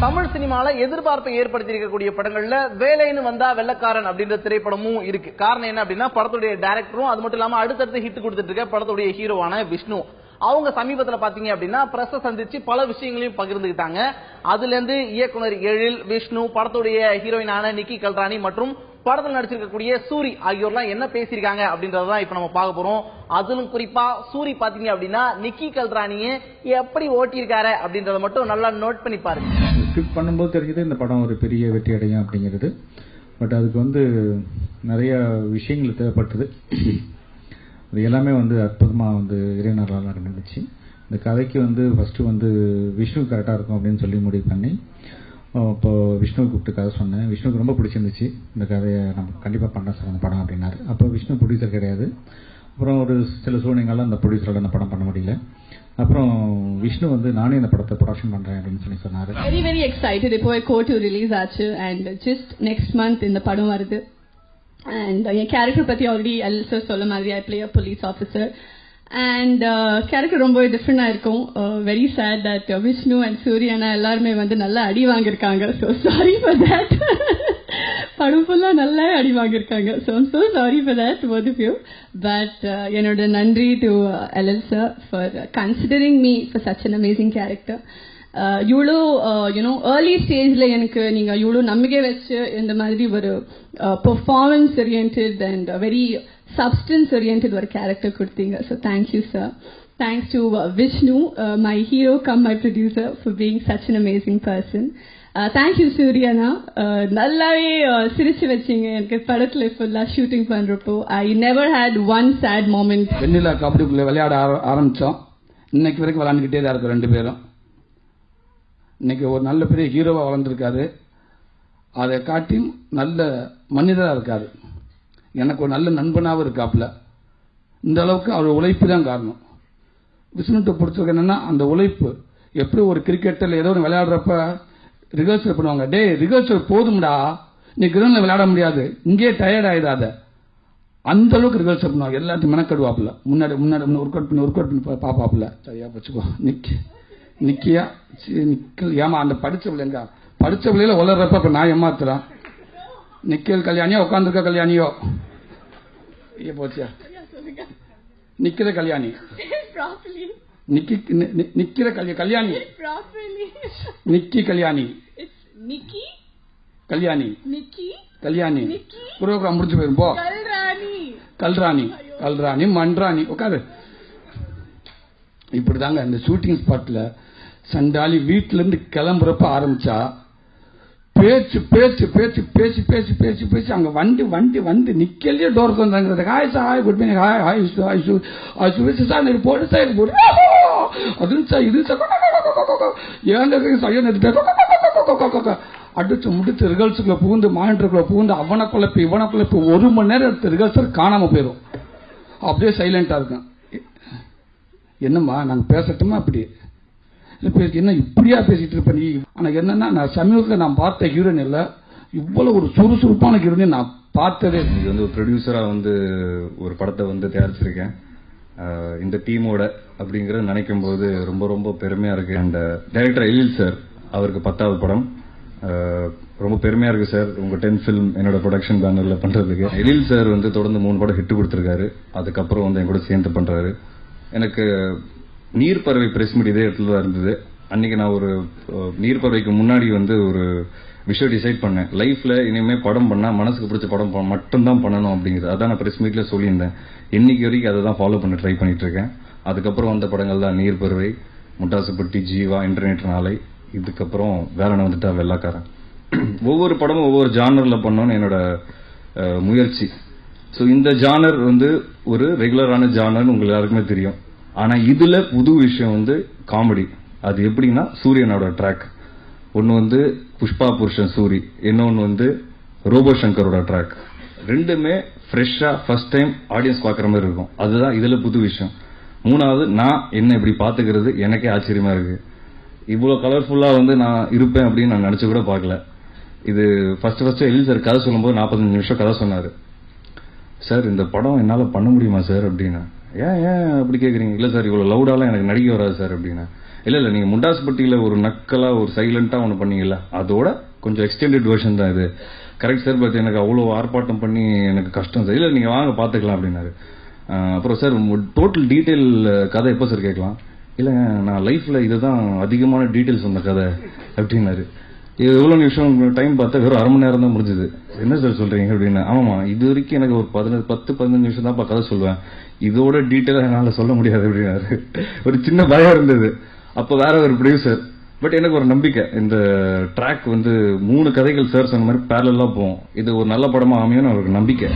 தமிழ் சினிமால எதிர்பார்ப்பை ஏற்படுத்தியிருக்கக்கூடிய படங்கள்ல வேலைன்னு வந்தா வெள்ளக்காரன் அப்படின்ற திரைப்படமும் இருக்கு. காரணம் என்ன அப்படின்னா படத்துடைய டைரக்டரும் அது மட்டும் இல்லாம அடுத்தடுத்து ஹிட் கொடுத்துட்டு இருக்க படத்துடைய ஹீரோவான விஷ்ணு அவங்க சமீபத்துல பாத்தீங்க அப்படின்னா பிரஸ் சந்திச்சு பல விஷயங்களையும் பகிர்ந்துகிட்டாங்க. அதுல இருந்து இயக்குனர் எழில், விஷ்ணு, படத்துடைய ஹீரோயினான நிக்கி கல்ராணி மற்றும் படத்தில் நடிச்சிருக்கக்கூடிய சூரி ஆகியோர்லாம் என்ன பேசியிருக்காங்க அப்படின்றதான் இப்ப நம்ம பார்க்க போறோம். அதிலும் குறிப்பா சூரி பாத்தீங்க அப்படின்னா நிக்கி கல்ராணியை எப்படி ஓட்டியிருக்காரு அப்படின்றத மட்டும் நல்லா நோட் பண்ணி பாருங்க. ஸ்கிரிப்ட் பண்ணும்போது தெரிஞ்சது இந்த படம் ஒரு பெரிய வெற்றி அடையும் அப்படிங்கிறது. பட் அதுக்கு நிறைய விஷயங்கள் தேவைப்பட்டது. அது எல்லாமே அற்புதமாக இறைவனரால் நடந்துச்சு. இந்த கதைக்கு ஃபஸ்ட்டு விஷ்ணு கரெக்டாக இருக்கும் அப்படின்னு சொல்லி முடிவு பண்ணி இப்போ விஷ்ணு கூப்பிட்டு கதை சொன்னேன். விஷ்ணுக்கு ரொம்ப பிடிச்சிருந்துச்சு. இந்த கதையை நம்ம கண்டிப்பாக பண்ண சார் அந்த படம் அப்படின்னாரு. அப்போ விஷ்ணு ப்ரொடியூசர் கிடையாது. அப்புறம் ஒரு சில சூழ்நிலைகளால் அந்த ப்ரொடியூசரோட அந்த படம் பண்ண முடியல. அப்புறம் விஷ்ணு நானே இந்த படத்தை ப்ரொடக்ஷன் பண்றேன் அப்படின்னு சொல்லி சொன்னாரு. Very very excited. இப்போ கோட் ரிலீஸ் ஆச்சு அண்ட் ஜஸ்ட் நெக்ஸ்ட் மந்த் இந்த படம் வருது. அண்ட் என் கேரக்டர் பத்தி ஆல்ரெடி சார் சொல்ல மாதிரி I play a police officer and character ரொம்ப டிஃப்ரெண்டா இருக்கும். Very sad that Vishnu and சூர்யானா எல்லாருமே நல்லா அடி வாங்கியிருக்காங்க. So sorry for that. படம் ஃபுல்லா நல்லா அடி வாங்கியிருக்காங்க. So I'm so sorry for that both of you. But என்னோட நன்றி to LL sir for considering me for such an amazing character. இவ்வளோ ஏர்லி ஸ்டேஜ்ல எனக்கு நீங்க இவ்வளோ நம்பிக்கை வச்சு இந்த மாதிரி ஒரு performance oriented and very substance oriented ஒரு கேரக்டர் கொடுத்தீங்க. So thank you sir. Thanks to Vishnu, my hero cum my producer, for being such an amazing person. Thank you Suryana. நல்லாவே சிரிச்சு வச்சீங்க எனக்கு படத்துல ஃபுல்லா ஷூட்டிங் பண்றப்போ. I never had one sad moment. Vennila கபடிக்குள்ள விளையாட ஆரம்பிச்சோம். இன்னைக்கு வரைக்கும் விளையாண்டுக்கிட்டே தான் இருக்கும் ரெண்டு பேரும். இன்னைக்கு ஒரு நல்ல பெரிய ஹீரோவா வளர்ந்துருக்காரு. அதை காட்டி நல்ல மனிதரா இருக்காரு. எனக்கு ஒரு நல்ல நண்பனாகவும் இருக்காப்புல. இந்த அளவுக்கு அவர் உழைப்பு தான் காரணம். விஷ்ணுட்டு பிடிச்சது என்னன்னா அந்த உழைப்பு. எப்படி ஒரு கிரிக்கெட்டில் ஏதோ ஒன்று விளையாடுறப்ப ரிஹர்சல் பண்ணுவாங்க. டே ரிஹர்சல் போதும்டா, நீ கிரவுண்ட்ல விளையாட முடியாது, இங்கே டயர்ட் ஆயிடாத, அந்த அளவுக்கு ரிஹர்சல் பண்ணுவாங்க. எல்லாத்தையும் மெனக்கடுவாப்புல. முன்னாடி ஒர்க் அவுட் பண்ணி பாப்பாப்புல. சரியா வச்சுக்கோ நிக்கியா நிக்கல். ஏமா அந்த படிச்ச பிள்ளைங்க படிச்ச பிள்ளைல வளர்றப்ப நான் ஏமாத்துறான். நிக்கல் கல்யாணியோ உட்காந்துருக்க கல்யாணியோ போச்சியா நிக்கிற கல்யாணி நிக்கிற கல்யாணி நிக்கி கல்யாணி கல்யாணி கல்யாணி புரோகிராம் முடிஞ்சு போயிரும். போ கல்ராணி கல்ராணி மன்றாணி உட்காரு. இப்படிதாங்க இந்த ஷூட்டிங் ஸ்பாட்ல சண்டாளி வீட்டுல இருந்து கிளம்புறப்ப ஆரம்பிச்சா பேச்சு பேச்சு பேச்சு பேச்சு பேச்சு பேச்சு பேச்சு அங்க வண்டி நிக்கலையே டோர் வந்தாங்க. Hi sir, hi good morning, hi hi sir, நீ போடு சார் போடு அது சார் இது சார் அடிச்சு முடிச்சு ரிஹர்சலுக்குள்ள புகுந்து மானிட்டருக்குள்ள புகுந்து அவனை குழப்பி இவனை குழப்பி 1 மணி நேரம் எடுத்து ரிஹர்சல் காணாம போயிடும். அப்படியே சைலண்டா இருக்கும். என்னம்மா நாங்க பேசட்டுமா? அப்படி என்ன இப்படியா பேசிட்டு இருப்ப நீ? ஆனா என்னன்னா நான் சமீபத்தில் நான் பார்த்த ஹீரோயின் இல்ல, இவ்வளவு ஒரு சுறுசுறுப்பான ஹீரோயின் நான் பார்த்ததே. இது ஒரு ப்ரொடியூசரா ஒரு படத்தை தயாரிச்சிருக்கேன் இந்த டீமோட அப்படிங்கறத நினைக்கும் போது ரொம்ப ரொம்ப பெருமையா இருக்கு. அண்ட் டைரக்டர் எழில் சார், அவருக்கு 10வது படம். ரொம்ப பெருமையா இருக்கு சார் உங்க 10th ஃபிலிம் என்னோட ப்ரொடக்ஷன் பேனர்ல பண்றதுக்கு. எழில் சார் தொடர்ந்து 3 படம் ஹிட் கொடுத்திருக்காரு. அதுக்கப்புறம் என் கூட சேர்ந்து பண்றாரு. எனக்கு நீர்ப்பறவை பிரஸ் மீட் இதே இடத்துல தான் இருந்தது. அன்னைக்கு நான் ஒரு நீர்ப்பறவைக்கு முன்னாடி ஒரு விஷயம் டிசைட் பண்ணேன். லைஃப்ல இனிமே படம் பண்ணா மனசுக்கு பிடிச்ச படம் மட்டும்தான் பண்ணணும் அப்படிங்கிறது. அதான் நான் பிரஸ் மீட்ல சொல்லியிருந்தேன். இன்னைக்கு வரைக்கும் அதை தான் ஃபாலோ பண்ண ட்ரை பண்ணிட்டு இருக்கேன். அதுக்கப்புறம் வந்த படங்கள் தான் நீர்ப்பறவை, முட்டாசுப்பட்டி, ஜீவா, இன்டர்நெட் நாளை, இதுக்கப்புறம் வேலனை வந்துட்டா வெள்ளாக்காரன். ஒவ்வொரு படமும் ஒவ்வொரு ஜானர்ல பண்ணணும்னு என்னோட முயற்சி. ஸோ இந்த ஜானர் ஒரு ரெகுலரான ஜானர்னு உங்களுக்கு எல்லாருக்குமே தெரியும். ஆனா இதுல புது விஷயம் காமெடி. அது எப்படின்னா சூரியனோட ட்ராக் ஒன்னு புஷ்பா புருஷன் சூரி, இன்னொன்னு ரோபோ சங்கரோட ட்ராக். ரெண்டுமே ஃப்ரெஷ்ஷா ஃபர்ஸ்ட் டைம் ஆடியன்ஸ் பாக்குற மாதிரி இருக்கும். அதுதான் இதுல புது விஷயம். 3வது நான் என்ன இப்படி பாத்துக்கிறது எனக்கே ஆச்சரியமா இருக்கு. இவ்வளவு கலர்ஃபுல்லா நான் இருப்பேன் அப்படின்னு நான் நினைச்சு கூட பாக்கல. இது ஃபர்ஸ்ட் எழில் சார் கதை சொல்லும் போது 45 நிமிஷம் கதை சொன்னாரு. சார் இந்த படம் என்னால பண்ண முடியுமா சார் அப்படின்னா. ஏன் அப்படி கேக்குறீங்க? இல்ல சார் இவ்வளவு லவுடாலாம் எனக்கு நடிக்க வராது சார் அப்படின்னா. இல்ல நீங்க முண்டாசுப்பட்டியில ஒரு நக்கலா ஒரு சைலண்டா ஒண்ணு பண்ணீங்கல்ல, அதோட கொஞ்சம் எக்ஸ்டெண்டட் வெர்ஷன் தான் இது. கரெக்ட் சார், பட் எனக்கு அவ்வளவு ஆர்ப்பாட்டம் பண்ணி எனக்கு கஷ்டம் சார். இல்ல நீங்க வாங்க பாத்துக்கலாம் அப்படின்னாரு. அப்புறம் சார் டோட்டல் டீடைல் கதை எப்போ சார் கேட்கலாம்? இல்லைங்க நான் லைஃப்ல இதுதான் அதிகமான டீடைல்ஸ் சொன்ன கதை அப்படின்னாரு. இது எவ்வளவு நிமிஷம் டைம் பார்த்தா வெறும் 1/2 மணி நேரம் தான் முடிஞ்சது. என்ன சார் சொல்றீங்க அப்படின்னு. ஆமாமா, இது வரைக்கும் எனக்கு ஒரு 10-15 நிமிஷம் தான் கதை சொல்லுவேன், இதோட டீட்டெயிலா என்னால சொல்ல முடியாது அப்படின்னாரு. ஒரு சின்ன பயம் இருந்தது. அப்ப வேற ஒரு ப்ரொடியூசர், பட் எனக்கு ஒரு நம்பிக்கை, இந்த ட்ராக் வந்து 3 கதைகள் சார் சொன்ன மாதிரி பேரலா போகும், இது ஒரு நல்ல படமா அமையும்னு அவருக்கு நம்பிக்கை.